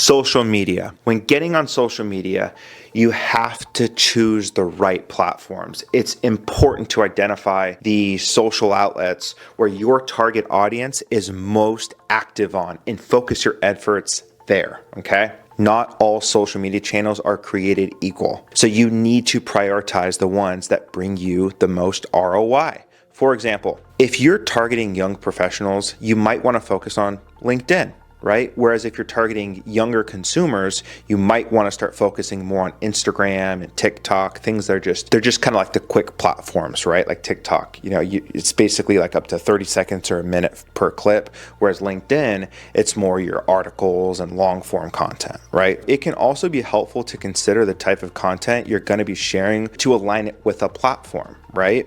Social media. When getting on social media, you have to choose the right platforms. It's important to identify the social outlets where your target audience is most active on and focus your efforts there, okay? Not all social media channels are created equal. So you need to prioritize the ones that bring you the most ROI. For example, if you're targeting young professionals, you might want to focus on LinkedIn, right? Whereas if you're targeting younger consumers, you might want to start focusing more on Instagram and TikTok, things that are they're just kind of like the quick platforms, right? Like TikTok, it's basically like up to 30 seconds or a minute per clip. Whereas LinkedIn, it's more your articles and long form content, right? It can also be helpful to consider the type of content you're going to be sharing to align it with a platform, right?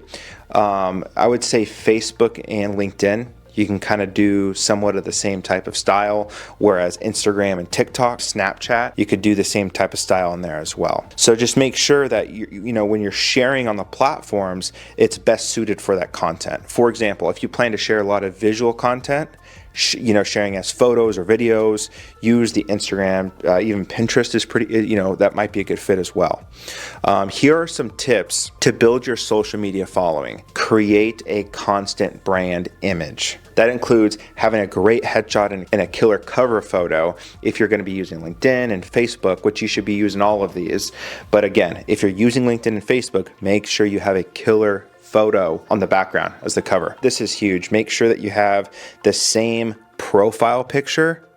I would say Facebook and LinkedIn, you can kind of do somewhat of the same type of style, whereas Instagram and TikTok, Snapchat, you could do the same type of style in there as well. So just make sure that when you're sharing on the platforms, it's best suited for that content. For example, if you plan to share a lot of visual content, sharing as photos or videos, use the Instagram, even Pinterest is pretty, that might be a good fit as well. Here are some tips to build your social media following. Create a constant brand image. That includes having a great headshot and a killer cover photo if you're going to be using LinkedIn and Facebook, which you should be using all of these. But again, if you're using LinkedIn and Facebook, make sure you have a killer photo on the background as the cover. This is huge. Make sure that you have the same profile picture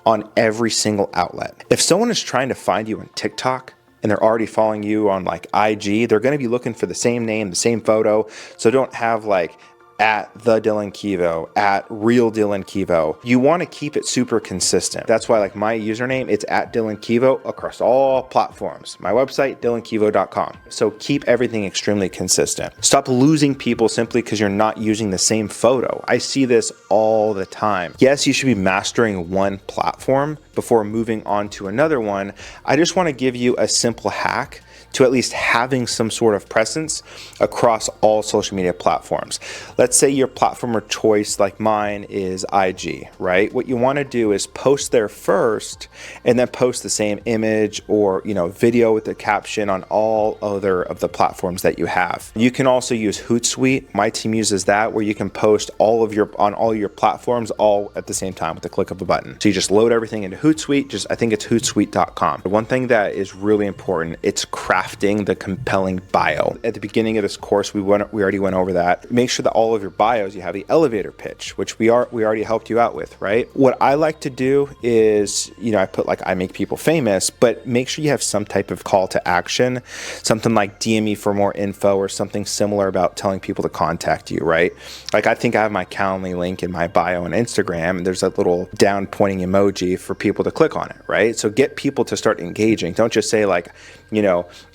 on every single outlet. If someone is trying to find you on TikTok and they're already following you on like IG, they're going to be looking for the same name, the same photo. So don't have like at the Dylan Kevo, at real Dylan Kevo. You want to keep it super consistent. That's why like my username, it's at Dylan Kevo across all platforms. My website, dylankevo.com. So keep everything extremely consistent. Stop losing people simply because you're not using the same photo. I see this all the time. Yes, you should be mastering one platform before moving on to another one. I just want to give you a simple hack to at least having some sort of presence across all social media platforms. Let's say your platform of choice, like mine, is IG, right? What you want to do is post there first and then post the same image or video with the caption on all other of the platforms that you have. You can also use Hootsuite. My team uses that, where you can post on all your platforms all at the same time with the click of a button. So you just load everything into Hootsuite. I think it's hootsuite.com. One thing that is really important, it's crafting the compelling bio. At the beginning of this course, we already went over that. Make sure that all of your bios, you have the elevator pitch, which we already helped you out with, right? What I like to do is, I put like, I make people famous, but make sure you have some type of call to action, something like DM me for more info or something similar about telling people to contact you, right? Like I think I have my Calendly link in my bio on Instagram, and there's a little down pointing emoji for people to click on it, right? So get people to start engaging. Don't just say like,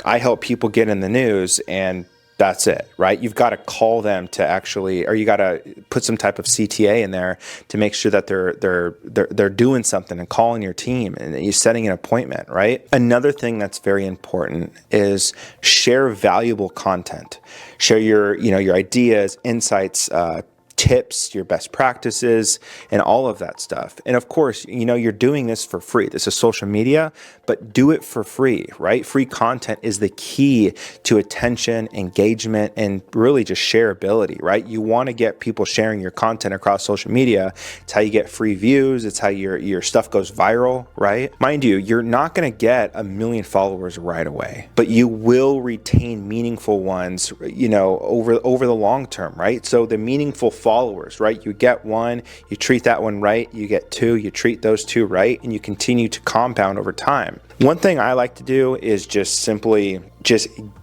I help people get in the news and that's it, right? You've got to call them to actually, or you got to put some type of CTA in there to make sure that they're doing something and calling your team and you're setting an appointment, right? Another thing that's very important is share valuable content. Share your ideas, insights, tips, your best practices, and all of that stuff. And of course, you're doing this for free. This is social media, but do it for free, right? Free content is the key to attention, engagement, and really just shareability, right? You want to get people sharing your content across social media. It's how you get free views. It's how your stuff goes viral, right? Mind you, you're not going to get 1 million followers right away, but you will retain meaningful ones, over the long term, right? So the meaningful followers, right? You get one, you treat that one right, you get two, you treat those two right, and you continue to compound over time. One thing I like to do is just simply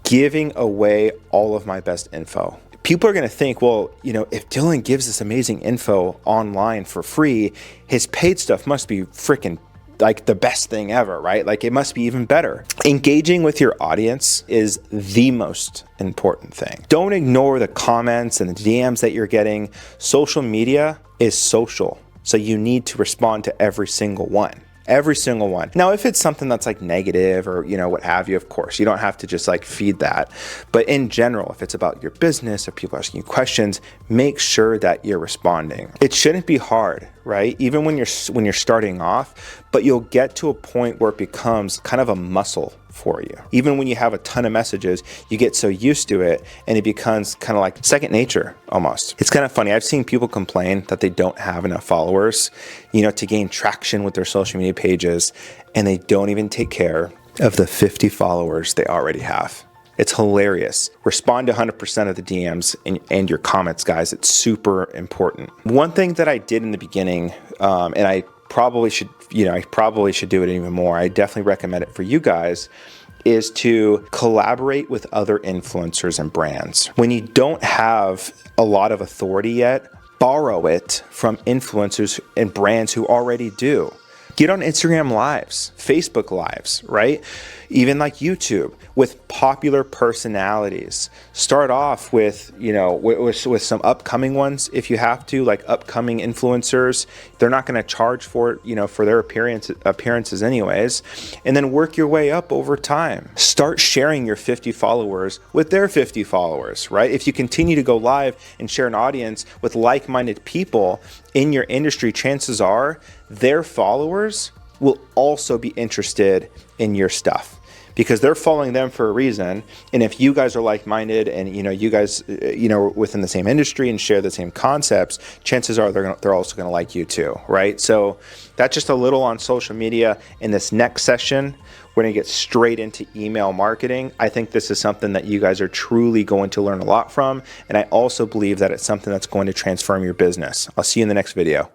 giving away all of my best info. People are going to think, well, if Dylan gives this amazing info online for free, his paid stuff must be freaking like the best thing ever, right? Like it must be even better. Engaging with your audience is the most important thing. Don't ignore the comments and the DMs that you're getting. Social media is social, so you need to respond to every single one. Every single one. Now, if it's something that's like negative or, what have you, of course, you don't have to just like feed that. But in general, if it's about your business or people asking you questions, make sure that you're responding. It shouldn't be hard, right? Even when you're starting off, but you'll get to a point where it becomes kind of a muscle for you. Even when you have a ton of messages, you get so used to it and it becomes kind of like second nature almost. It's kind of funny. I've seen people complain that they don't have enough followers, to gain traction with their social media pages, and they don't even take care of the 50 followers they already have. It's hilarious. Respond to 100% of the DMs and your comments, guys. It's super important. One thing that I did in the beginning, and I probably should do it even more. I definitely recommend it for you guys, is to collaborate with other influencers and brands. When you don't have a lot of authority yet, borrow it from influencers and brands who already do. Get on Instagram Lives, Facebook Lives, right? Even like YouTube with popular personalities. Start off with, with some upcoming ones if you have to, like upcoming influencers. They're not going to charge for it, for their appearances anyways. And then work your way up over time. Start sharing your 50 followers with their 50 followers, right? If you continue to go live and share an audience with like-minded people in your industry, chances are their followers will also be interested in your stuff because they're following them for a reason. And if you guys are like-minded and you guys within the same industry and share the same concepts, chances are they're also going to like you too, right? So that's just a little on social media. In this next session, we're going to get straight into email marketing. I think this is something that you guys are truly going to learn a lot from, and I also believe that it's something that's going to transform your business. I'll see you in the next video.